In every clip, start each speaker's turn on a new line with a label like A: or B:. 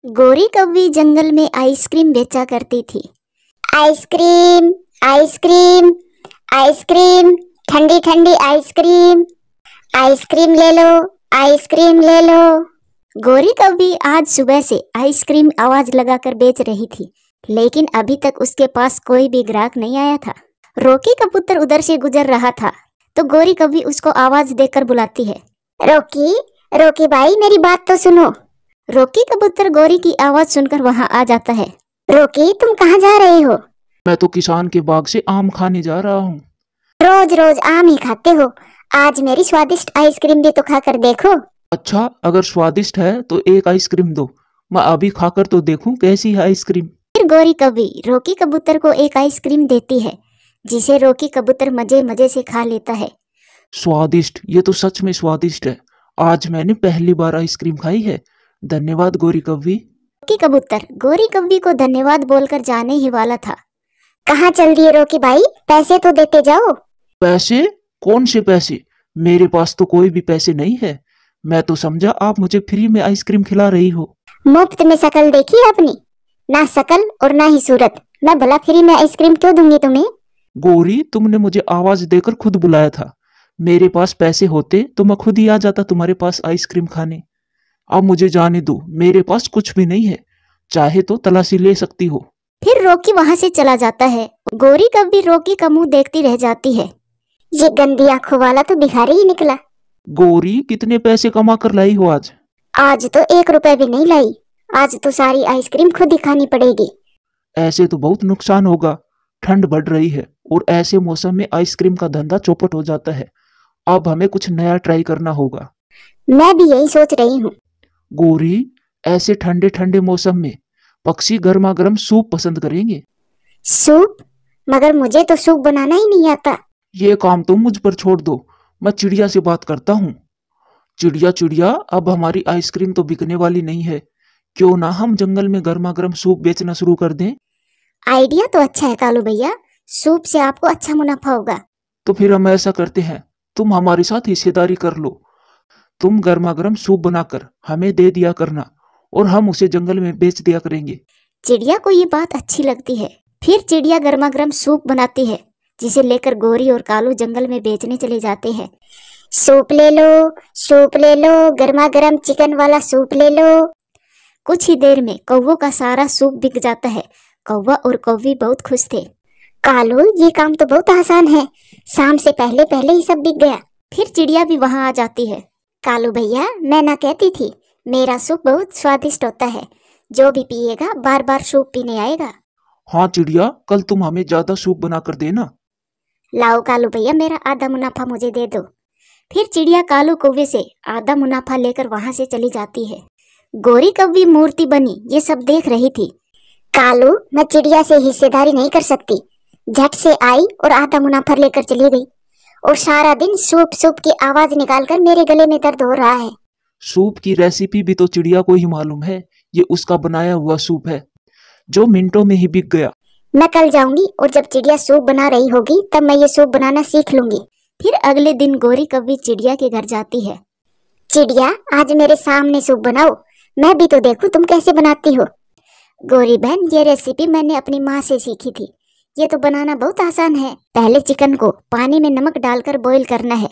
A: गोरी कौवी जंगल में आइसक्रीम बेचा करती थी।
B: आइसक्रीम, आइसक्रीम, आइसक्रीम, ठंडी ठंडी आइसक्रीम, आइसक्रीम ले लो, आइसक्रीम ले लो।
A: गोरी कौवी आज सुबह से आइसक्रीम आवाज लगाकर बेच रही थी, लेकिन अभी तक उसके पास कोई भी ग्राहक नहीं आया था। रोकी कबूतर उधर से गुजर रहा था तो गोरी कौवी उसको आवाज देकर बुलाती है।
B: रोकी, रोकी भाई मेरी बात तो सुनो।
A: रोकी कबूतर गोरी की आवाज सुनकर वहां आ जाता है।
B: रोकी, तुम कहाँ जा रहे हो?
C: मैं तो किसान के बाग से आम खाने जा रहा हूँ।
B: रोज रोज आम ही खाते हो, आज मेरी स्वादिष्ट आइसक्रीम भी तो खाकर देखो।
C: अच्छा, अगर स्वादिष्ट है तो एक आइसक्रीम दो, मैं अभी खाकर तो देखूं कैसी है आइसक्रीम।
A: फिर गोरी कौवी रोकी कबूतर को एक आइसक्रीम देती है, जिसे रोकी कबूतर मजे मजे से खा लेता है।
C: स्वादिष्ट, ये तो सच में स्वादिष्ट है। आज मैंने पहली बार आइसक्रीम खाई है। धन्यवाद गोरी कौवी।
A: रोकी कबूतर गोरी कौवी को धन्यवाद बोलकर जाने ही वाला था।
B: कहाँ चल दिए रोकी भाई, पैसे तो देते जाओ।
C: पैसे? कौन से पैसे? मेरे पास तो कोई भी पैसे नहीं है। मैं तो समझा आप मुझे फ्री में आइसक्रीम खिला रही हो।
B: मुफ्त में शकल देखी आपने? ना शकल और ना ही सूरत, मैं भला फ्री में आइसक्रीम क्यों दूंगी तुम्हें?
C: गोरी, तुमने मुझे आवाज देकर खुद बुलाया था। मेरे पास पैसे होते तो मैं खुद ही आ जाता तुम्हारे पास आइसक्रीम खाने। अब मुझे जाने दो, मेरे पास कुछ भी नहीं है। चाहे तो तलाशी ले सकती हो।
A: फिर रोकी वहां से चला जाता है। गोरी कौवी रोकी का मुंह देखती रह जाती है।
B: ये गंदी आंखों वाला तो भिखारी ही निकला।
C: गोरी, कितने पैसे कमा कर लाई हो आज?
B: आज तो 1 रुपए भी नहीं लाई, आज तो सारी आइसक्रीम खुद ही खानी पड़ेगी।
C: ऐसे तो बहुत नुकसान होगा। ठंड बढ़ रही है और ऐसे मौसम में आइसक्रीम का धंधा चौपट हो जाता है। अब हमें कुछ नया ट्राई करना होगा।
B: मैं भी यही सोच रही हूँ।
C: गोरी, ऐसे ठंडे ठंडे मौसम में पक्षी गर्मा गर्म सूप पसंद करेंगे।
B: सूप? मगर मुझे तो सूप बनाना ही नहीं आता।
C: ये काम तुम मुझ पर छोड़ दो, मैं चिड़िया से बात करता हूँ। चिड़िया चिड़िया, अब हमारी आइसक्रीम तो बिकने वाली नहीं है, क्यों ना हम जंगल में गर्मा गर्म सूप बेचना शुरू कर दें?
A: आइडिया तो अच्छा है कालू भैया, सूप से आपको अच्छा मुनाफा होगा।
C: तो फिर हम ऐसा करते हैं, तुम हमारे साथ हिस्सेदारी कर लो। तुम गर्मा गर्म सूप बनाकर हमें दे दिया करना और हम उसे जंगल में बेच दिया करेंगे।
A: चिड़िया को ये बात अच्छी लगती है। फिर चिड़िया गर्मा गर्म सूप बनाती है, जिसे लेकर गोरी और कालू जंगल में बेचने चले जाते हैं।
B: सूप ले लो, सूप ले लो, गर्मा गर्म चिकन वाला सूप ले लो।
A: कुछ ही देर में कौवों का सारा सूप बिक जाता है। कौवा और कौवी बहुत खुश थे।
B: कालू, ये काम तो बहुत आसान है, शाम से पहले पहले ही सब बिक गया।
A: फिर चिड़िया भी वहां आ जाती है।
B: कालू भैया, मैं ना कहती थी, मेरा सूप बहुत स्वादिष्ट होता है, जो भी पिएगा बार बार सूप पीने आएगा।
C: हाँ चिड़िया, कल तुम हमें ज्यादा सूप बना कर देना।
A: लाओ कालू भैया, मेरा आधा मुनाफा मुझे दे दो। फिर चिड़िया कालू कौवे से आधा मुनाफा लेकर वहां से चली जाती है। गोरी कौवी मूर्ति बनी ये सब देख रही थी।
B: कालू, मैं चिड़िया से हिस्सेदारी नहीं कर सकती, झट से आई और आधा मुनाफा लेकर चली गई, और सारा दिन सूप सूप की आवाज निकालकर मेरे गले में दर्द हो रहा है।
C: सूप की रेसिपी भी तो चिड़िया को ही मालूम है। ये उसका बनाया हुआ सूप है जो मिनटों में ही बिक गया।
B: मैं कल जाऊंगी और जब चिड़िया सूप बना रही होगी तब मैं ये सूप बनाना सीख लूंगी।
A: फिर अगले दिन गोरी कौवी चिड़िया के घर जाती है।
B: चिड़िया, आज मेरे सामने सूप बनाओ, मैं भी तो देखूं तुम कैसे बनाती हो।
A: गोरी बहन, ये रेसिपी मैंने अपनी माँ से सीखी थी। ये तो बनाना बहुत आसान है। पहले चिकन को पानी में नमक डालकर बॉईल करना है।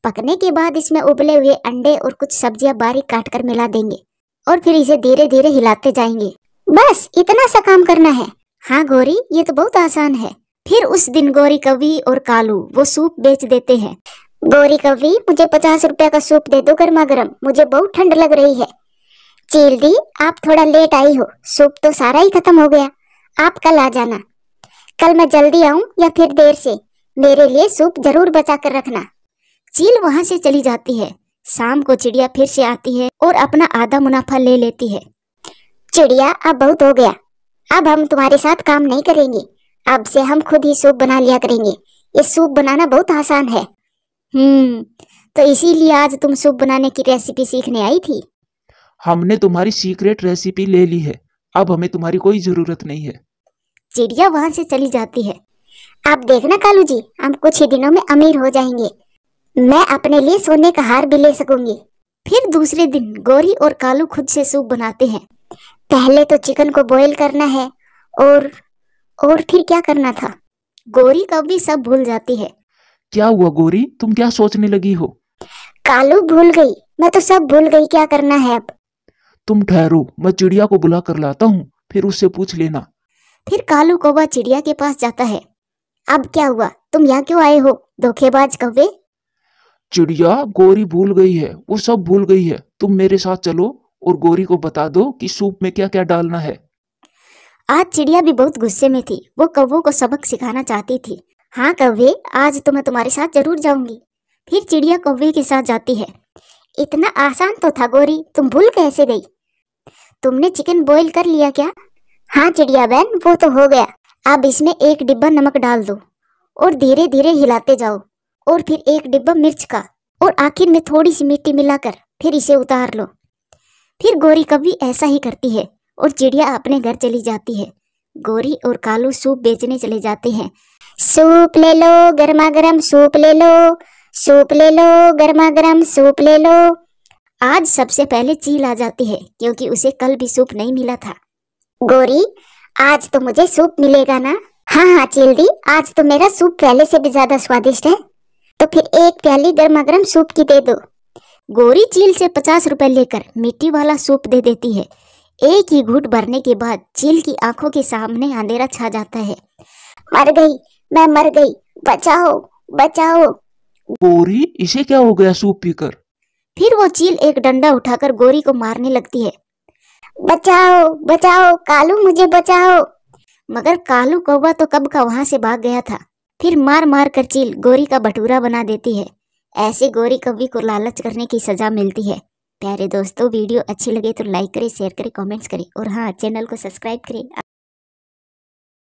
A: पकने के बाद इसमें उबले हुए अंडे और कुछ सब्जियां बारीक काटकर मिला देंगे और फिर इसे धीरे धीरे हिलाते जाएंगे।
B: बस इतना सा काम करना है?
A: हाँ गोरी, ये तो बहुत आसान है। फिर उस दिन गोरी कौवी और कालू वो सूप बेच देते हैं।
B: गोरी कौवी, मुझे 50 रुपए का सूप दे दो गर्मा गर्म, मुझे बहुत ठंड लग रही है। चील दी, आप थोड़ा लेट आई हो, सूप तो सारा ही खत्म हो गया, आप कल आ जाना। कल मैं जल्दी आऊं या फिर देर से, मेरे लिए सूप जरूर बचा कर रखना।
A: चील वहां से चली जाती है। शाम को चिड़िया फिर से आती है और अपना आधा मुनाफा ले लेती है।
B: चिड़िया, अब बहुत हो गया, अब हम तुम्हारे साथ काम नहीं करेंगे, अब से हम खुद ही सूप बना लिया करेंगे। ये सूप बनाना बहुत आसान है।
A: तो इसीलिए आज तुम सूप बनाने की रेसिपी सीखने आई थी?
C: हमने तुम्हारी सीक्रेट रेसिपी ले ली है, अब हमें तुम्हारी कोई जरूरत नहीं है।
A: चिड़िया वहां से चली जाती है।
B: आप देखना कालू जी, हम कुछ ही दिनों में अमीर हो जाएंगे, मैं अपने लिए सोने का हार भी ले सकूंगी।
A: फिर दूसरे दिन गोरी और कालू खुद से सूप बनाते हैं।
B: पहले तो चिकन को बॉईल करना है और फिर क्या करना था?
A: गोरी कभी सब भूल जाती है।
C: क्या हुआ गोरी, तुम क्या सोचने लगी हो?
B: कालू भूल गई, मैं तो सब भूल गई, क्या करना है अब?
C: तुम ठहरो, मैं चिड़िया को बुला कर लाता हूँ, फिर उससे पूछ लेना।
A: फिर कालू कौवा चिड़िया के पास जाता है। अब क्या हुआ, तुम यहाँ क्यों आए हो धोखेबाज कौवे?
C: चिड़िया, गोरी भूल गई है, वो सब भूल गई है। तुम मेरे साथ चलो और गोरी को बता दो कि सूप में क्या क्या डालना है।
A: आज चिड़िया भी बहुत गुस्से में थी। वो कौवों को सबक सिखाना चाहती थी। हाँ कौवे, आज तो मैं तुम्हारे साथ जरूर जाऊंगी। फिर चिड़िया कौवे के साथ जाती है। इतना आसान तो था गोरी, तुम भूल कैसे गई? तुमने चिकन बॉईल कर लिया क्या?
B: हाँ चिड़िया बहन, वो तो हो गया।
A: अब इसमें 1 डिब्बा नमक डाल दो और धीरे धीरे हिलाते जाओ, और फिर 1 डिब्बा मिर्च का, और आखिर में थोड़ी सी मिट्टी मिलाकर फिर इसे उतार लो। फिर गोरी कभी ऐसा ही करती है और चिड़िया अपने घर चली जाती है। गोरी और कालू सूप बेचने चले जाते हैं।
B: सूप ले लो गर्मा गर्म, सूप ले लो, सूप ले लो गर्मा गर्म, सूप ले लो।
A: आज सबसे पहले चील आ जाती है, क्योंकि उसे कल भी सूप नहीं मिला था।
B: गोरी, आज तो मुझे सूप मिलेगा ना? हाँ हाँ चिल्दी, आज तो मेरा सूप पहले से भी ज्यादा स्वादिष्ट है। तो फिर 1 प्याली गर्मा गर्म सूप की दे दो।
A: गोरी चील से 50 रुपए लेकर मिट्टी वाला सूप दे देती है। एक ही घूंट भरने के बाद चील की आंखों के सामने अंधेरा छा जाता है।
B: मर गई, मैं मर गई, बचाओ बचाओ।
C: गोरी, इसे क्या हो गया सूप पीकर?
A: फिर वो चील एक डंडा उठाकर गोरी को मारने लगती है।
B: बचाओ बचाओ कालू, मुझे बचाओ।
A: मगर कालू कौवा तो कब का वहां से भाग गया था। फिर मार मार कर चील गोरी का भटूरा बना देती है। ऐसे गोरी कौवी को लालच करने की सजा मिलती है। प्यारे दोस्तों, वीडियो अच्छी लगे तो लाइक करें, शेयर करें, कमेंट्स करें, और हाँ, चैनल को सब्सक्राइब करें।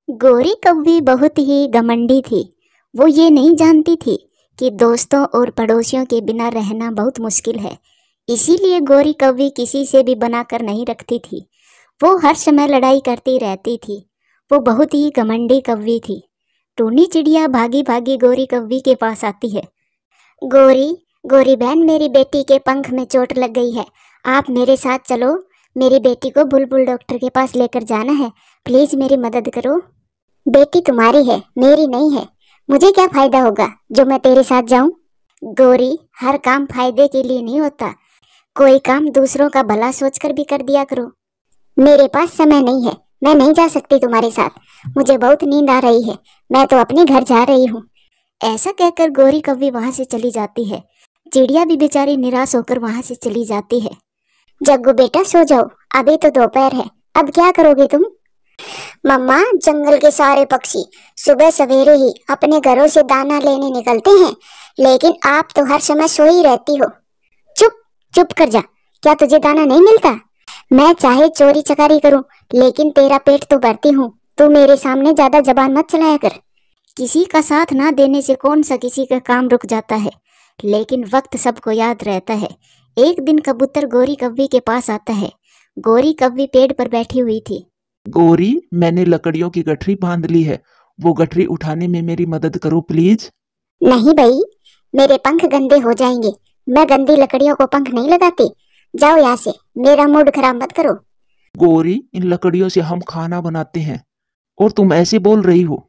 A: गोरी कौवी बहुत ही घमंडी थी। वो ये नहीं जानती थी कि दोस्तों और पड़ोसियों के बिना रहना बहुत मुश्किल है। इसीलिए गोरी कौवी किसी से भी बनाकर नहीं रखती थी। वो हर समय लड़ाई करती रहती थी। वो बहुत ही घमंडी कौवी थी। टूनी चिड़िया भागी भागी गोरी कौवी के पास आती है।
B: गोरी, गोरी बहन, मेरी बेटी के पंख में चोट लग गई है, आप मेरे साथ चलो। मेरी बेटी को बुलबुल डॉक्टर के पास लेकर जाना है, प्लीज मेरी मदद करो। बेटी तुम्हारी है, मेरी नहीं है। मुझे क्या फायदा होगा जो मैं तेरे साथ जाऊं?
A: गोरी, हर काम फायदे के लिए नहीं होता। कोई काम दूसरों का भला सोचकर भी कर दिया करो।
B: मेरे पास समय नहीं है, मैं नहीं जा सकती तुम्हारे साथ। मुझे बहुत नींद आ रही है, मैं तो अपने घर जा रही हूँ।
A: ऐसा कहकर गोरी कौवी वहां से चली जाती है। चिड़िया भी बेचारी निराश होकर वहां से चली जाती है।
B: जग्गू बेटा सो जाओ, अभी तो दोपहर है, अब क्या करोगे तुम? मम्मा, जंगल के सारे पक्षी सुबह सवेरे ही अपने घरों से दाना लेने निकलते हैं, लेकिन आप तो हर समय सोई रहती हो। चुप चुप कर जा, क्या तुझे दाना नहीं मिलता? मैं चाहे चोरी चकारी करूं, लेकिन तेरा पेट तो भरती हूँ। तू मेरे सामने ज्यादा जबान मत चलाया कर।
A: किसी का साथ ना देने से कौन सा किसी का काम रुक जाता है, लेकिन वक्त सबको याद रहता है। एक दिन कबूतर गोरी कौवी के पास आता है। गोरी कौवी पेड़ पर बैठी हुई थी।
C: गोरी, मैंने लकड़ियों की गठरी बांध ली है, वो गठरी उठाने में मेरी मदद करो प्लीज।
B: नहीं भाई, मेरे पंख गंदे हो जाएंगे, मैं गंदी लकड़ियों को पंख नहीं लगाती। जाओ यहाँ से, मेरा मूड खराब मत करो।
C: गोरी, इन लकड़ियों से हम खाना बनाते हैं और तुम ऐसे बोल रही हो।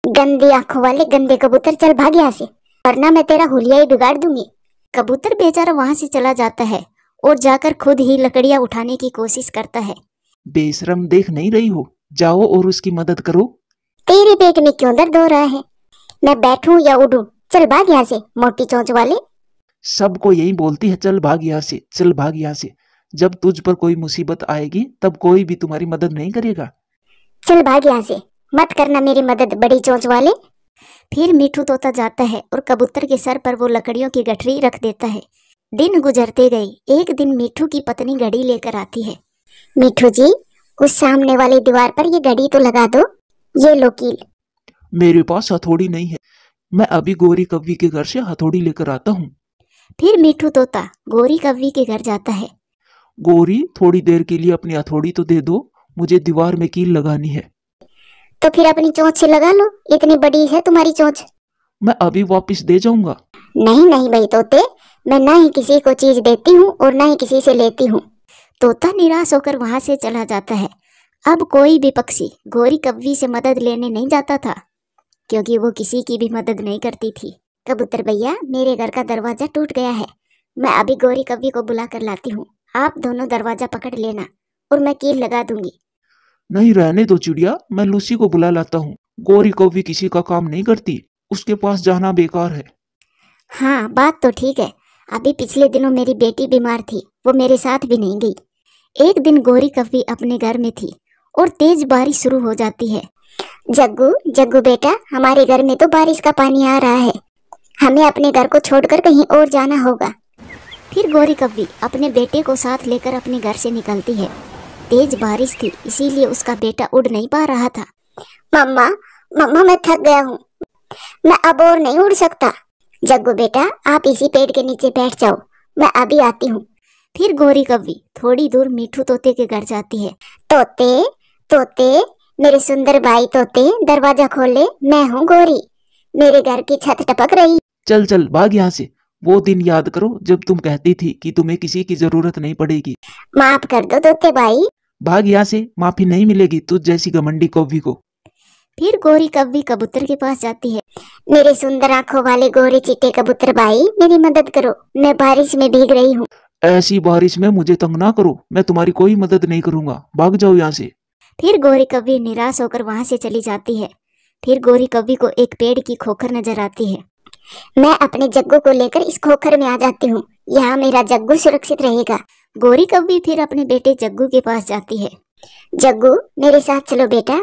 B: गंदी आंखों वाले गंदे कबूतर, चल भाग यहाँ से, वरना मैं तेरा हुलिया ही बिगाड़ दूंगी।
A: कबूतर बेचारा वहां से चला जाता है और जाकर खुद ही लकड़ियां उठाने की कोशिश करता है।
C: बेशरम, देख नहीं रही हो? जाओ और उसकी मदद करो।
B: तेरे पेट में क्यों दर्द हो रहा है? मैं बैठूं या उड़ूं? चल भाग यहाँ से, मोटी चोंच वाले।
C: सबको यही बोलती है, चल भाग यहाँ से, चल भाग यहाँ से। जब तुझ पर कोई मुसीबत आएगी तब कोई भी तुम्हारी मदद नहीं करेगा।
B: चल भाग यहाँ से, मत करना मेरी मदद, बड़ी चोंच वाले।
A: फिर मिठू तोता जाता है और कबूतर के सर पर वो लकड़ियों की गठरी रख देता है। दिन गुजरते गए। एक दिन मिठू की पत्नी घड़ी लेकर आती है।
B: मिठू जी, उस सामने वाली दीवार पर ये घड़ी तो लगा दो। ये लो कील।
C: मेरे पास हथौड़ी नहीं है, मैं अभी गोरी कौवी के घर से हथौड़ी लेकर आता हूँ।
A: फिर मिठू तोता गोरी कौवी के घर जाता है।
C: गोरी, थोड़ी देर के लिए अपनी हथौड़ी तो दे दो, मुझे दीवार में कील लगानी है।
B: तो फिर अपनी चोंच से लगा लो, इतनी बड़ी है तुम्हारी चोंच।
C: मैं अभी वापस दे जाऊंगा।
B: नहीं नहीं भाई तोते, मैं ना ही किसी को चीज देती हूँ और ना ही किसी से लेती हूँ।
A: तोता निराश होकर वहां से चला जाता है। अब कोई भी पक्षी गोरी कव्वी से मदद लेने नहीं जाता था, क्योंकि वो किसी की भी मदद नहीं करती थी। कबूतर भैया, मेरे घर का दरवाजा टूट गया है, मैं अभी गोरी कव्वी को बुला कर लाती हूँ। आप दोनों दरवाजा पकड़ लेना और मैं कील लगा दूंगी।
C: नहीं, रहने दो चिड़िया, मैं लूसी को बुला लाता हूँ। गोरी कौवी किसी का काम नहीं करती, उसके पास जाना बेकार है।
A: हाँ, बात तो ठीक है। अभी पिछले दिनों मेरी बेटी बीमार थी, वो मेरे साथ भी नहीं गई। एक दिन गोरी कव्वी अपने घर में थी और तेज बारिश शुरू हो जाती है।
B: जग्गू जग्गू बेटा, हमारे घर में तो बारिश का पानी आ रहा है, हमें अपने घर को छोड़कर कहीं और जाना होगा।
A: फिर गोरी कव्वी अपने बेटे को साथ लेकर अपने घर से निकलती है। तेज बारिश थी, इसीलिए उसका बेटा उड़ नहीं पा रहा था।
B: मम्मा मम्मा, मैं थक गया हूँ, मैं अब और नहीं उड़ सकता। जग्गू बेटा, आप इसी पेड़ के नीचे बैठ जाओ, मैं अभी आती हूँ।
A: फिर गोरी कव्वी थोड़ी दूर मिठू तोते के घर जाती है।
B: तोते तोते, मेरे सुंदर भाई तोते, दरवाजा खोले, मैं हूँ गोरी, मेरे घर की छत टपक रही।
C: चल चल भाग यहाँ से। वो दिन याद करो जब तुम कहती थी कि तुम्हें किसी की जरूरत नहीं पड़ेगी।
B: माफ कर दो तोते भाई।
C: भाग यहाँ से, माफी नहीं मिलेगी तुझ जैसी घमंडी कौवी को।
A: फिर गोरी कव्वी कबूतर के पास जाती है।
B: मेरे सुंदर आंखों वाले गोरे चिट्टे कबूतर भाई, मेरी मदद करो, मैं बारिश में भीग रही हूँ।
C: ऐसी बारिश में मुझे तंग ना करो, मैं तुम्हारी कोई मदद नहीं करूंगा, भाग जाओ यहाँ से।
A: फिर गोरी कव्वी निराश होकर वहां से चली जाती है। फिर गोरी कव्वी को एक पेड़ की खोखर नजर आती है।
B: मैं अपने जग्गू को लेकर इस खोखर में आ जाती हूँ, यहाँ मेरा जग्गू सुरक्षित रहेगा।
A: गोरी कव्वी फिर अपने बेटे जग्गू के पास जाती है।
B: जग्गू, मेरे साथ चलो बेटा।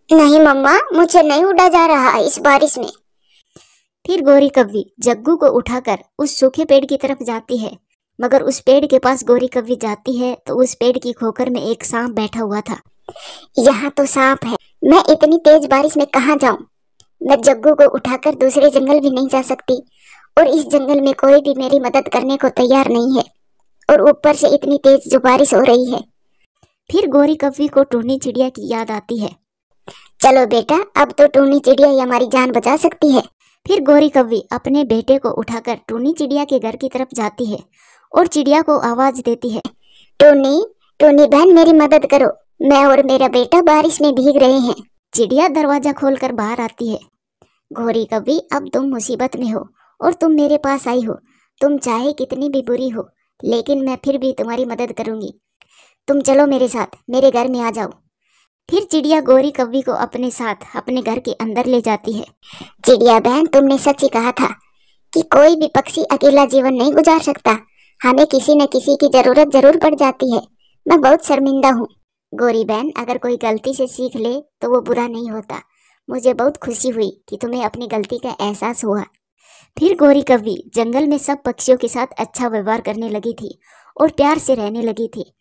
B: नहीं मम्मा, मुझे नहीं उड़ा जा रहा इस बारिश में।
A: फिर गोरी कव्वी जग्गू को उठाकर उस सूखे पेड़ की तरफ जाती है, मगर उस पेड़ के पास गोरी कव्वी जाती है तो उस पेड़ की खोखर में एक सांप बैठा हुआ था।
B: यहाँ तो सांप है, मैं इतनी तेज बारिश में कहाँ जाऊँ? मैं जग्गू को उठाकर दूसरे जंगल भी नहीं जा सकती, और इस जंगल में कोई भी मेरी मदद करने को तैयार नहीं है, और ऊपर से इतनी तेज जो बारिश हो रही है।
A: फिर गोरी कव्वी को टूनी चिड़िया की याद आती है।
B: चलो बेटा, अब तो टूनी चिड़िया ही हमारी जान बचा सकती है।
A: फिर गोरी कव्वी अपने बेटे को उठाकर टूनी चिड़िया के घर की तरफ जाती है और चिड़िया को आवाज देती है।
B: टूनी टूनी बहन, मेरी मदद करो, मैं और मेरा बेटा बारिश में भीग रहे हैं।
A: चिड़िया दरवाजा खोलकर बाहर आती है। गोरी कव्वी, अब तुम मुसीबत में हो और तुम मेरे पास आई हो। तुम चाहे कितनी भी बुरी हो, लेकिन मैं फिर भी तुम्हारी मदद करूंगी। तुम चलो मेरे साथ, मेरे घर में आ जाओ। फिर चिड़िया गोरी कव्वी को अपने साथ अपने घर के अंदर ले जाती है।
B: चिड़िया बहन, तुमने सच ही कहा था कि कोई भी पक्षी अकेला जीवन नहीं गुजार सकता, हमें किसी न किसी की जरूरत जरूर पड़ जाती है। मैं बहुत शर्मिंदा हूँ।
A: गोरी बहन, अगर कोई गलती से सीख ले तो वो बुरा नहीं होता। मुझे बहुत खुशी हुई कि तुम्हें अपनी गलती का एहसास हुआ। फिर गोरी कव्वी जंगल में सब पक्षियों के साथ अच्छा व्यवहार करने लगी थी और प्यार से रहने लगी थी।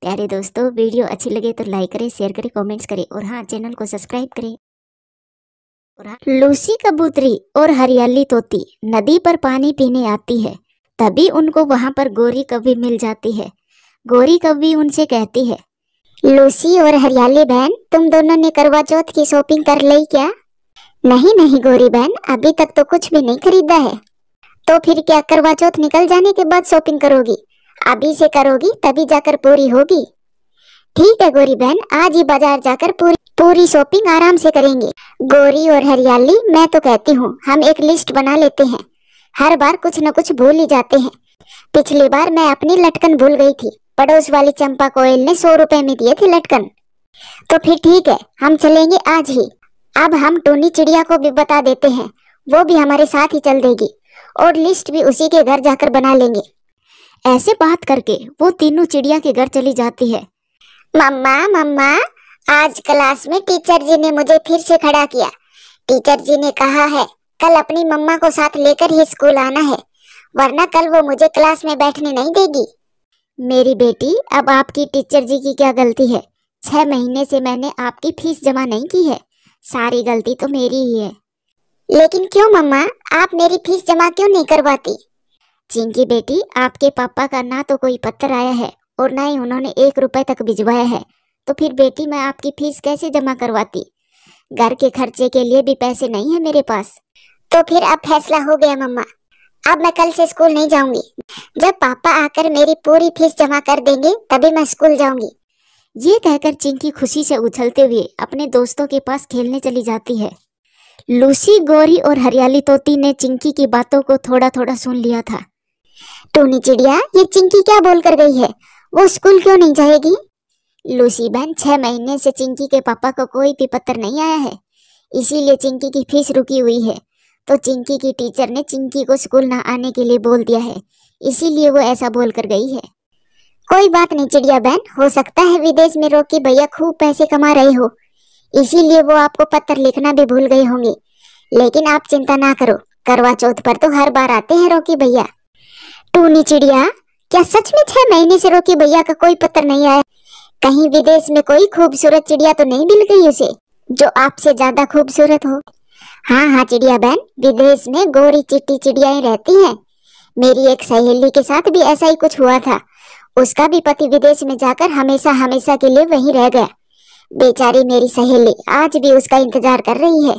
A: प्यारे दोस्तों, वीडियो अच्छी लगे तो लाइक करें, शेयर करें, कमेंट्स करें और हाँ, चैनल को सब्सक्राइब करें। लूसी कबूतरी और हरियाली तोती नदी पर पानी पीने आती है। तभी उनको वहां पर गोरी कव्वी मिल जाती है। गोरी कव्वी उनसे कहती है,
B: लूसी और हरियाली बहन, तुम दोनों ने करवा चौथ की शॉपिंग कर ली क्या? नहीं नहीं गोरी बहन, अभी तक तो कुछ भी नहीं खरीदा है। तो फिर क्या करवा चौथ निकल जाने के बाद शॉपिंग करोगी? अभी से करोगी तभी जाकर पूरी होगी। ठीक है गोरी बहन, आज ही बाजार जाकर पूरी शॉपिंग आराम से करेंगे। गोरी और हरियाली, मैं तो कहती हूँ हम एक लिस्ट बना लेते हैं, हर बार कुछ न कुछ भूल ही जाते हैं। पिछली बार मैं अपनी लटकन भूल गई थी, पड़ोस वाली चंपा कोयल ने 100 रुपए में दिए थे लटकन। तो फिर ठीक है, हम चलेंगे आज ही। अब हम टूनी चिड़िया को भी बता देते हैं, वो भी हमारे साथ ही चल देगी और लिस्ट भी उसी के घर जाकर बना लेंगे।
A: ऐसे बात करके वो तीनों चिड़िया के घर चली जाती है।
B: मम्मा मम्मा, आज क्लास में टीचर जी ने मुझे फिर से खड़ा किया। टीचर जी ने कहा है कल अपनी मम्मा को साथ लेकर ही स्कूल आना है, वरना कल वो मुझे क्लास में बैठने नहीं देगी।
A: मेरी बेटी, अब आपकी टीचर जी की क्या गलती है? 6 महीने से मैंने आपकी फीस जमा नहीं की है, सारी गलती तो मेरी ही है।
B: लेकिन क्यों मम्मा, आप मेरी फीस जमा क्यों नहीं करवाती?
A: चिंकी बेटी, आपके पापा का ना तो कोई पत्र आया है और ना ही उन्होंने 1 रुपए तक भिजवाया है, तो फिर बेटी मैं आपकी फीस कैसे जमा करवाती? घर के खर्चे के लिए भी पैसे नहीं है मेरे पास।
B: तो फिर अब फैसला हो गया मम्मा, अब मैं कल से स्कूल नहीं जाऊंगी। जब पापा आकर मेरी पूरी फीस जमा कर देंगे तभी मैं स्कूल जाऊंगी।
A: ये कहकर चिंकी खुशी से उछलते हुए अपने दोस्तों के पास खेलने चली जाती है। लूसी, गौरी और हरियाली तोती ने चिंकी की बातों को थोड़ा थोड़ा सुन लिया था।
B: टूनी चिड़िया, ये चिंकी क्या बोल कर गई है? वो स्कूल क्यों नहीं जाएगी?
A: लूसी बहन, 6 महीने से चिंकी के पापा को कोई भी पत्र नहीं आया है, इसीलिए चिंकी की फीस रुकी हुई है। तो चिंकी की टीचर ने चिंकी को स्कूल ना आने के लिए बोल दिया है, इसीलिए वो ऐसा बोल कर गई है।
B: कोई बात नहीं चिड़िया बहन, हो सकता है विदेश में रॉकी भैया खूब पैसे कमा रहे हो, इसीलिए वो आपको पत्र लिखना भी भूल गए होंगे। लेकिन आप चिंता ना करो, करवा चौथ पर तो हर बार आते हैं रॉकी भैया। टूनी चिड़िया, क्या सच में 6 महीने से रॉकी भैया का कोई पत्र नहीं आया? कहीं विदेश में कोई खूबसूरत चिड़िया तो नहीं मिल गई उसे, जो आपसे ज्यादा खूबसूरत हो? हाँ हाँ चिड़िया बहन, विदेश में गोरी चिट्टी चिड़ियाएं रहती हैं। मेरी एक सहेली के साथ भी ऐसा ही कुछ हुआ था। उसका भी पति विदेश में जाकर हमेशा हमेशा के लिए वहीं रह गया। बेचारी मेरी सहेली आज भी उसका इंतजार कर रही है।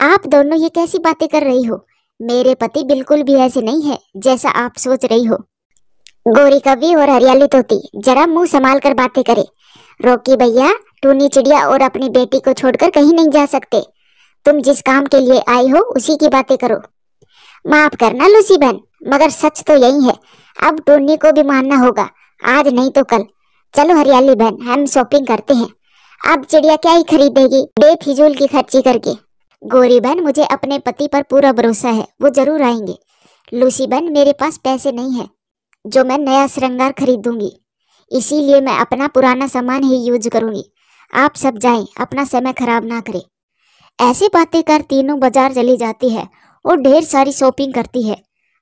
A: आप दोनों ये कैसी बातें कर रही हो? मेरे पति बिल्कुल भी ऐसे नहीं है जैसा आप सोच रही हो।
B: गोरी कवि और हरियाली तोती, जरा मुंह संभाल कर बातें करे। रॉकी भैया टूनी चिड़िया और अपनी बेटी को छोड़कर कहीं नहीं जा सकते। तुम जिस काम के लिए आई हो उसी की बातें करो। माफ करना लूसी बहन, मगर सच तो यही है। अब टूनी को भी मानना होगा, आज नहीं तो कल। चलो हरियाली बहन, हम शॉपिंग करते हैं। अब चिड़िया क्या ही खरीदेगी बेफिजूल की खर्ची करके।
A: गौरी बहन, मुझे अपने पति पर पूरा भरोसा है, वो जरूर आएंगे। लूसी बहन, मेरे पास पैसे नहीं है जो मैं नया श्रृंगार खरीदूंगी, इसीलिए मैं अपना पुराना सामान ही यूज करूंगी। आप सब जाएं, अपना समय खराब ना करें। ऐसे बातें कर तीनों बाजार चली जाती है और ढेर सारी शॉपिंग करती है।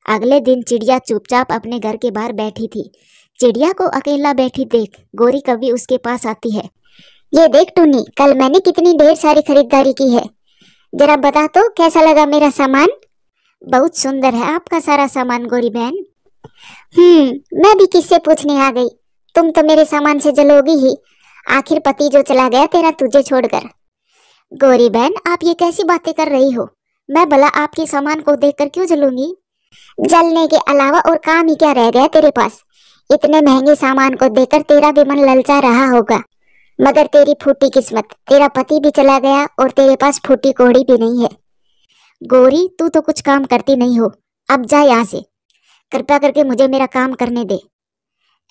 A: अगले दिन चिड़िया चुपचाप अपने घर के बाहर बैठी थी। चिड़िया को अकेला बैठी देख गौरी कभी उसके पास आती है।
B: ये देख टूनी, कल मैंने कितनी ढेर सारी खरीदारी की है। जरा बता तो कैसा लगा मेरा सामान?
A: बहुत सुंदर है आपका सारा सामान गौरी बहन।
B: मैं भी किससे पूछने आ गई, तुम तो मेरे सामान से जलोगी ही। आखिर पति जो चला गया तेरा तुझे छोड़कर।
A: गौरी बहन, आप ये कैसी बातें कर रही हो? मैं भला आपके सामान को देखकर क्यों जलूंगी?
B: जलने के अलावा और काम ही क्या रह गया तेरे पास? इतने महंगे सामान को देखकर तेरा भी मन ललचा रहा होगा, मगर तेरी फूटी किस्मत, तेरा पति भी चला गया और तेरे पास फूटी कोड़ी भी नहीं है।
A: गौरी, तू तो कुछ काम करती नहीं हो, अब जा यहाँ से। कृपया करके मुझे मेरा काम करने दे।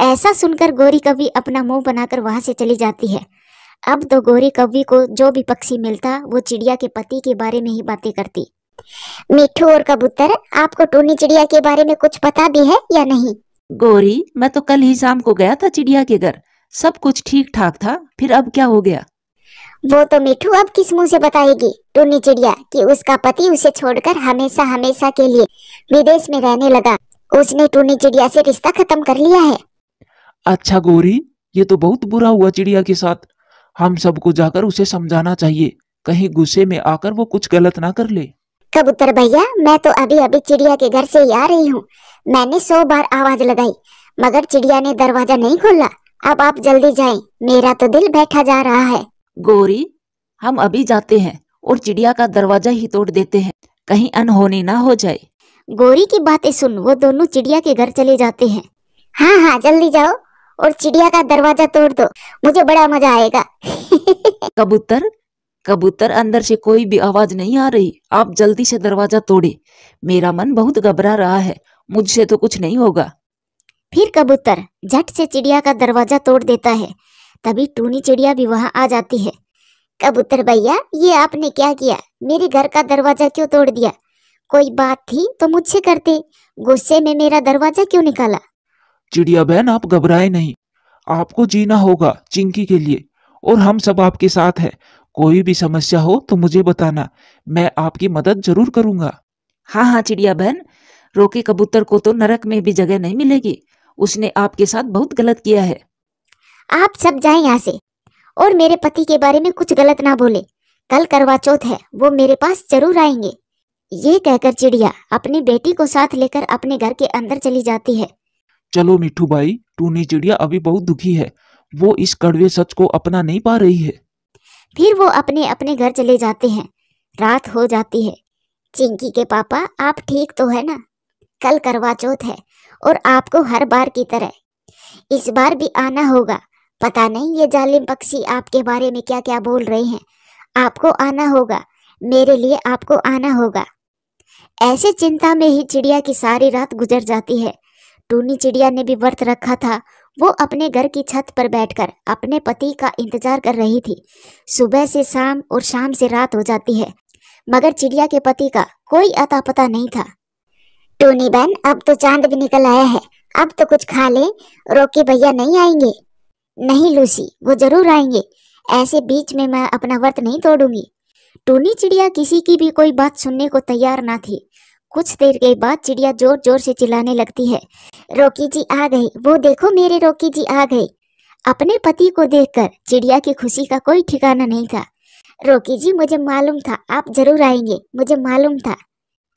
A: ऐसा सुनकर गौरी कवि अपना मुंह बनाकर वहां से चली जाती है। अब तो गौरी कवि को जो भी पक्षी मिलता वो चिड़िया के पति के बारे में ही बातें करती।
B: मिट्ठू और कबूतर, आपको टूनी चिड़िया के बारे में कुछ पता भी है या नहीं?
D: गौरी, मैं तो कल ही शाम को गया था चिड़िया के घर, सब कुछ ठीक ठाक था, फिर अब क्या हो गया?
B: वो तो मिट्ठू अब किस मुंह से बताएगी टूनी चिड़िया कि उसका पति उसे छोड़कर हमेशा हमेशा के लिए विदेश में रहने लगा। उसने टूनी चिड़िया से रिश्ता खत्म कर लिया है।
C: अच्छा गौरी, ये तो बहुत बुरा हुआ चिड़िया के साथ। हम सबको जाकर उसे समझाना चाहिए, कहीं गुस्से में आकर वो कुछ गलत ना कर ले।
B: कबूतर भैया, मैं तो अभी अभी चिड़िया के घर से ही आ रही हूँ। मैंने 100 बार आवाज लगाई मगर चिड़िया ने दरवाजा नहीं खोला। अब आप जल्दी जाएं, मेरा तो दिल बैठा जा रहा है।
D: गौरी, हम अभी जाते हैं और चिड़िया का दरवाजा ही तोड़ देते हैं, कहीं अनहोनी ना हो जाए।
A: गौरी की बातें सुन वो दोनों चिड़िया के घर चले जाते हैं।
B: हाँ जल्दी जाओ और चिड़िया का दरवाजा तोड़ दो, मुझे बड़ा मजा आएगा।
D: कबूतर, अंदर से कोई भी आवाज नहीं आ रही, आप जल्दी से दरवाजा तोड़े। मेरा मन बहुत घबरा रहा है, मुझसे तो कुछ नहीं होगा।
A: फिर कबूतर झट से चिड़िया का दरवाजा तोड़ देता है। तभी टूनी चिड़िया भी वहां आ जाती है।
B: कबूतर भैया, ये आपने क्या किया? मेरे घर का दरवाजा क्यों तोड़ दिया? कोई बात थी तो मुझसे करते, गुस्से में मेरा दरवाजा क्यों निकाला?
C: चिड़िया बहन, आप घबराए नहीं, आपको जीना होगा चिंकी के लिए, और हम सब आपके साथ हैं। कोई भी समस्या हो तो मुझे बताना, मैं आपकी मदद जरूर करूंगा।
D: हाँ चिड़िया बहन, रोके कबूतर को तो नरक में भी जगह नहीं मिलेगी, उसने आपके साथ बहुत गलत किया है।
A: आप सब जाएं यहाँ से और मेरे पति के बारे में कुछ गलत ना बोले। कल करवा चौथ है, वो मेरे पास जरूर आएंगे। ये कहकर चिड़िया अपनी बेटी को साथ लेकर अपने घर के अंदर चली जाती है।
C: चलो मिठू भाई, टूनी चिड़िया अभी बहुत दुखी है, वो इस कड़वे सच को अपना नहीं पा रही है।
A: फिर वो अपने अपने घर चले जाते हैं। रात हो जाती है। चिंकी के पापा, आप ठीक तो है ना? कल करवा चौथ है और आपको हर बार की तरह इस बार भी आना होगा। पता नहीं ये जालिम पक्षी आपके बारे में क्या क्या बोल रहे हैं। आपको आना होगा, मेरे लिए आपको आना होगा। ऐसे चिंता में ही चिड़िया की सारी रात गुजर जाती है। टूनी चिड़िया ने भी व्रत रखा था। वो अपने घर की छत पर बैठकर अपने पति का इंतजार कर रही थी। सुबह से शाम और शाम से रात हो जाती है, मगर चिड़िया के पति का कोई अता पता नहीं था।
B: टूनी बहन, अब तो चांद भी निकल आया है, अब तो कुछ खा ले। रॉकी भैया नहीं आएंगे?
A: नहीं लूसी, वो जरूर आएंगे। ऐसे बीच में मैं अपना व्रत नहीं तोड़ूंगी। टूनी चिड़िया किसी की भी कोई बात सुनने को तैयार ना थी। कुछ देर के बाद चिड़िया जोर जोर से चिल्लाने लगती है,
B: रॉकी जी आ गए, वो देखो मेरे रॉकी जी आ गए।
A: अपने पति को देखकर चिड़िया की खुशी का कोई ठिकाना नहीं था।
B: रॉकी जी, मुझे मालूम था आप जरूर आएंगे, मुझे मालूम था।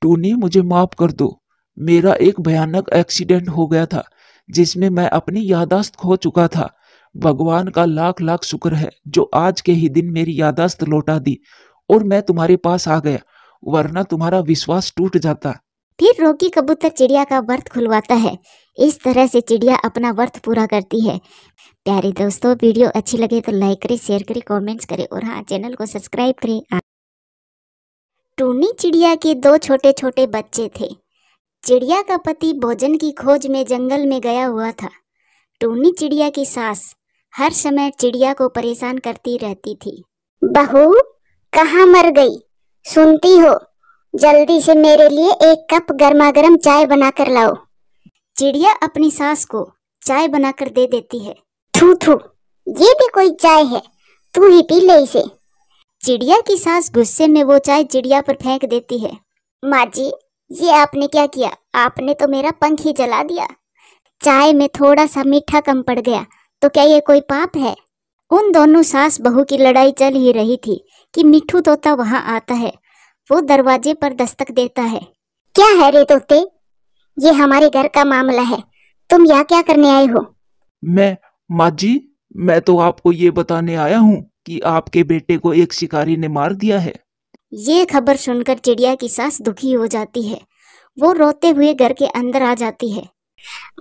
C: टूनी, मुझे माफ कर दो। मेरा एक भयानक एक्सीडेंट हो गया था जिसमें मैं अपनी याददाश्त खो चुका था। भगवान का लाख लाख शुक्र है जो आज के ही दिन मेरी याददाश्त लौटा दी और मैं तुम्हारे पास आ गया, वरना तुम्हारा विश्वास टूट जाता।
A: फिर रॉकी कबूतर चिड़िया का व्रत खुलवाता है। इस तरह से चिड़िया अपना व्रत पूरा करती है। प्यारे दोस्तों, वीडियो अच्छी लगे तो लाइक करें, शेयर करें, कमेंट्स करें और हाँ, चैनल को सब्सक्राइब करें। टूनी चिड़िया के 2 छोटे छोटे बच्चे थे। चिड़िया का पति भोजन की खोज में जंगल में गया हुआ था। टूनी चिड़िया की सास हर समय चिड़िया को परेशान करती रहती थी।
B: बहू, कहाँ मर गई? सुनती हो? जल्दी से मेरे लिए 1 कप गर्मा गर्म चाय बनाकर लाओ।
A: चिड़िया अपनी सास को चाय बनाकर दे देती है।
B: थू थू, ये भी कोई चाय है? तू ही पी ले इसे।
A: चिड़िया की सास गुस्से में वो चाय चिड़िया पर फेंक देती है।
B: माँ जी, ये आपने क्या किया? आपने तो मेरा पंख ही जला दिया।
A: चाय में थोड़ा सा मीठा कम पड़ गया तो क्या ये कोई पाप है? उन दोनों सास बहू की लड़ाई चल ही रही थी कि मिट्ठू तोता वहां आता है। वो दरवाजे पर दस्तक देता है।
B: क्या है रे तोते? ये हमारे घर का मामला है, तुम यहाँ क्या करने आए हो?
C: माँ जी, मैं तो आपको ये बताने आया हूँ कि आपके बेटे को एक शिकारी ने मार दिया है।
A: ये खबर सुनकर चिड़िया की सास दुखी हो जाती है। वो रोते हुए घर के अंदर आ जाती है।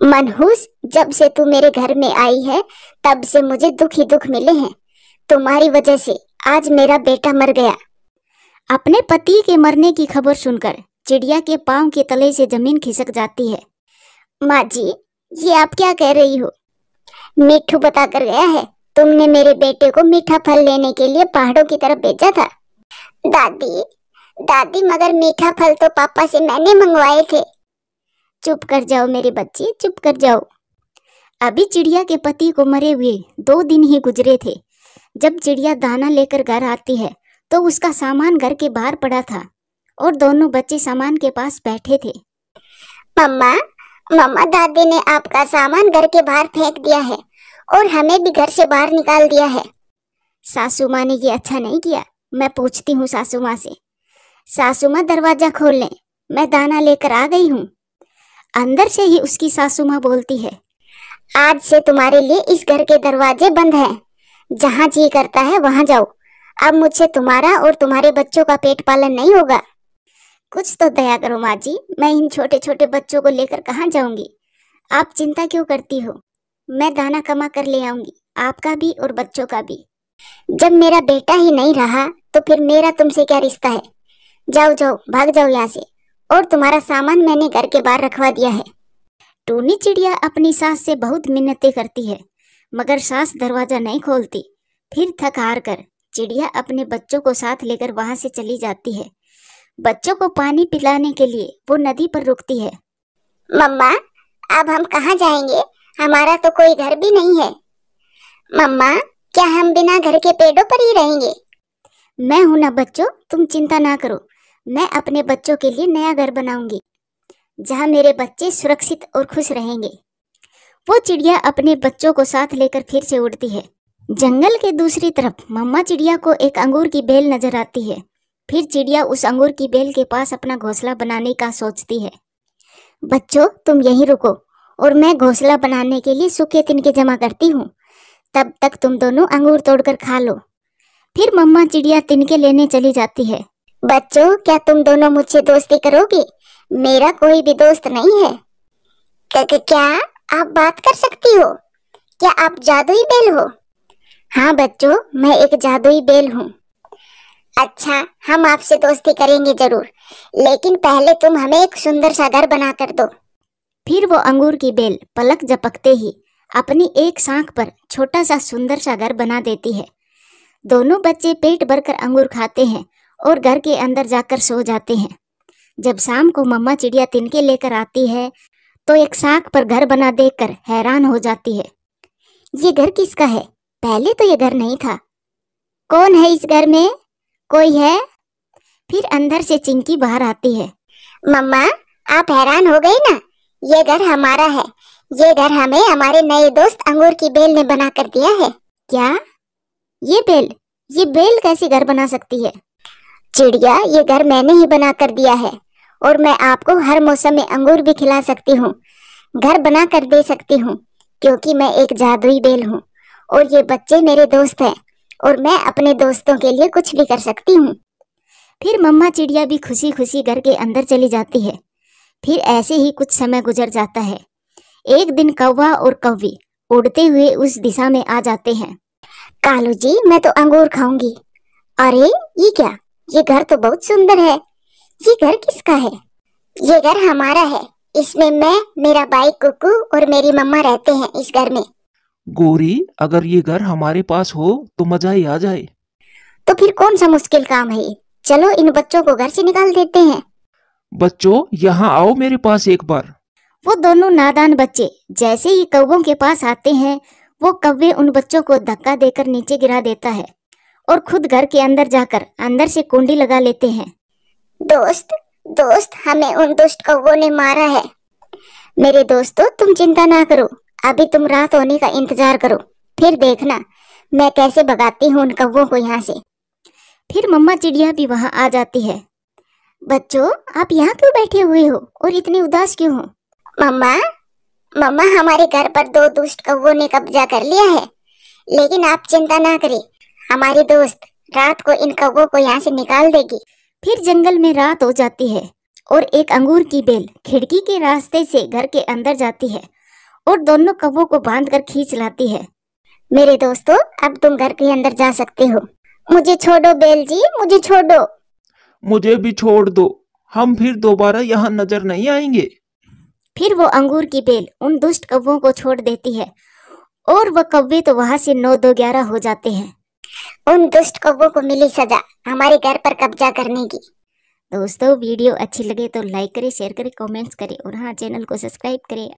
B: मनहूस, जब से तू मेरे घर में आई है तब से मुझे दुख ही दुख मिले हैं। तुम्हारी वजह से आज मेरा बेटा मर गया।
A: अपने पति के मरने की खबर सुनकर चिड़िया के पांव के तले से जमीन खिसक जाती है।
B: माँ जी, ये आप क्या कह रही हो? मिट्ठू बता कर गया है तुमने मेरे बेटे को मीठा फल लेने के लिए पहाड़ों की तरफ भेजा था। दादी, मगर मीठा फल तो पापा से मैंने मंगवाए थे।
A: चुप कर जाओ मेरे बच्चे, चुप कर जाओ। अभी चिड़िया के पति को मरे हुए 2 दिन ही गुजरे थे। जब चिड़िया दाना लेकर घर आती है तो उसका सामान घर के बाहर पड़ा था और दोनों बच्चे सामान के पास बैठे थे।
B: मम्मा, दादी ने आपका सामान घर के बाहर फेंक दिया है और हमें भी घर से बाहर निकाल दिया है।
A: सासू माँ ने ये अच्छा नहीं किया। मैं पूछती हूँ सासू माँ से। सासू माँ, दरवाजा खोल लें, मैं दाना लेकर आ गई हूँ। अंदर से ही उसकी सासू माँ बोलती है,
B: आज से तुम्हारे लिए इस घर के दरवाजे बंद हैं। जहाँ जी करता है वहाँ जाओ। अब मुझसे तुम्हारा और तुम्हारे बच्चों का पेट पालन नहीं होगा।
A: कुछ तो दया करो माँ जी, मैं इन छोटे छोटे बच्चों को लेकर कहाँ जाऊंगी? आप चिंता क्यों करती हो? मैं दाना कमा कर ले आऊंगी, आपका भी और बच्चों का भी।
B: जब मेरा बेटा ही नहीं रहा तो फिर मेरा तुमसे क्या रिश्ता है? जाओ जाओ, भाग जाओ यहाँ से। और तुम्हारा सामान मैंने घर के बाहर रखवा दिया है।
A: टूनी चिड़िया अपनी सास से बहुत मिन्नतें करती है, मगर सास दरवाजा नहीं खोलती। फिर थक हार कर चिड़िया अपने बच्चों को साथ लेकर वहां से चली जाती है। बच्चों को पानी पिलाने के लिए वो नदी पर रुकती है।
B: मम्मा, अब हम कहाँ जाएंगे? हमारा तो कोई घर भी नहीं है। मम्मा, क्या हम बिना घर के पेड़ों पर ही रहेंगे?
A: मैं हूं ना बच्चों, तुम चिंता ना करो। मैं अपने बच्चों के लिए नया घर बनाऊंगी जहां मेरे बच्चे सुरक्षित और खुश रहेंगे। वो चिड़िया अपने बच्चों को साथ लेकर फिर से उड़ती है। जंगल के दूसरी तरफ मम्मा चिड़िया को एक अंगूर की बेल नजर आती है। फिर चिड़िया उस अंगूर की बेल के पास अपना घोंसला बनाने का सोचती है। बच्चों, तुम यहीं रुको और मैं घोंसला बनाने के लिए सूखे तिनके जमा करती हूँ। तब तक तुम दोनों अंगूर तोड़कर खा लो। फिर मम्मा चिड़िया तिनके लेने चली जाती है।
B: बच्चों, क्या तुम दोनों मुझसे दोस्ती करोगे? मेरा कोई भी दोस्त नहीं है। क्या आप बात कर सकती हो? क्या आप जादुई बेल हो? हाँ बच्चों, मैं एक जादुई बेल हूँ। अच्छा, हम आपसे दोस्ती करेंगे जरूर, लेकिन पहले तुम हमें एक सुंदर सा घर बना कर दो।
A: फिर वो अंगूर की बेल पलक झपकते ही अपनी एक शाख पर छोटा सा सुंदर सा घर बना देती है। दोनों बच्चे पेट भरकर अंगूर खाते हैं और घर के अंदर जाकर सो जाते हैं। जब शाम को मम्मा चिड़िया तिनके लेकर आती है तो एक शाख पर घर बना देखकर हैरान हो जाती है। ये घर किसका है? पहले तो ये घर नहीं था। कौन है इस घर में? कोई है? फिर अंदर से चिंकी बाहर आती है।
B: मम्मा, आप हैरान हो गई ना? ये घर हमारा है। ये घर हमें हमारे नए दोस्त अंगूर की बेल ने बना कर दिया है।
A: क्या? ये बेल कैसे घर बना सकती है?
B: चिड़िया, ये घर मैंने ही बना कर दिया है और मैं आपको हर मौसम में अंगूर भी खिला सकती हूँ, घर बना कर दे सकती हूँ, क्योंकि मैं एक जादुई बेल हूँ और ये बच्चे मेरे दोस्त हैं और मैं अपने दोस्तों के लिए कुछ भी कर सकती हूँ।
A: फिर मम्मा चिड़िया भी खुशी खुशी घर के अंदर चली जाती है। फिर ऐसे ही कुछ समय गुजर जाता है। एक दिन कौवा और कौवी उड़ते हुए उस दिशा में आ जाते हैं।
B: कालू जी, मैं तो अंगूर खाऊंगी। अरे ये क्या? ये घर तो बहुत सुंदर है। ये घर किसका है? ये घर हमारा है। इसमें मैं, मेरा भाई कुकू और मेरी मम्मा रहते हैं इस घर में।
C: गोरी, अगर ये घर हमारे पास हो तो मजा ही आ जाए।
B: तो फिर कौन सा मुश्किल काम है ये? चलो इन बच्चों को घर से निकाल देते हैं।
C: बच्चों, यहाँ आओ मेरे पास एक बार।
A: वो दोनों नादान बच्चे जैसे ही कौवों के पास आते हैं, वो कौवे उन बच्चों को धक्का देकर नीचे गिरा देता है और खुद घर के अंदर जाकर अंदर से कुंडी लगा लेते हैं।
B: दोस्त, हमें उन दुष्ट कौवों ने मारा है। मेरे दोस्तों, तुम चिंता ना करो। अभी तुम रात होने का इंतजार करो, फिर देखना मैं कैसे भगाती हूँ उन कौवों को यहाँ से।
A: फिर मम्मा चिड़िया भी वहाँ आ जाती है। बच्चों, आप यहाँ क्यों बैठे हुए हो और इतने उदास क्यों हो?
B: मम्मा, हमारे घर पर 2 दुष्ट कौवों ने कब्जा कर लिया है, लेकिन आप चिंता ना करें, हमारी दोस्त रात को इन कौवों को यहाँ से निकाल देगी।
A: फिर जंगल में रात हो जाती है और एक अंगूर की बेल खिड़की के रास्ते से घर के अंदर जाती है और दोनों कौवों को बांधकर खींच लाती है।
B: मेरे दोस्तों, अब तुम घर के अंदर जा सकते हो। मुझे छोड़ो बेल जी, मुझे छोड़ो।
C: मुझे भी छोड़ दो, हम फिर दोबारा यहाँ नजर नहीं आएंगे।
A: फिर वो अंगूर की बेल उन दुष्ट कौवों को छोड़ देती है और वह कौवे तो वहाँ से 9-2-11 हो जाते हैं।
B: उन दुष्ट कौवों को मिली सजा हमारे घर पर कब्जा करने की।
A: दोस्तों, वीडियो अच्छी लगे तो लाइक करें, शेयर करें, कमेंट्स करें और हाँ, चैनल को सब्सक्राइब करें।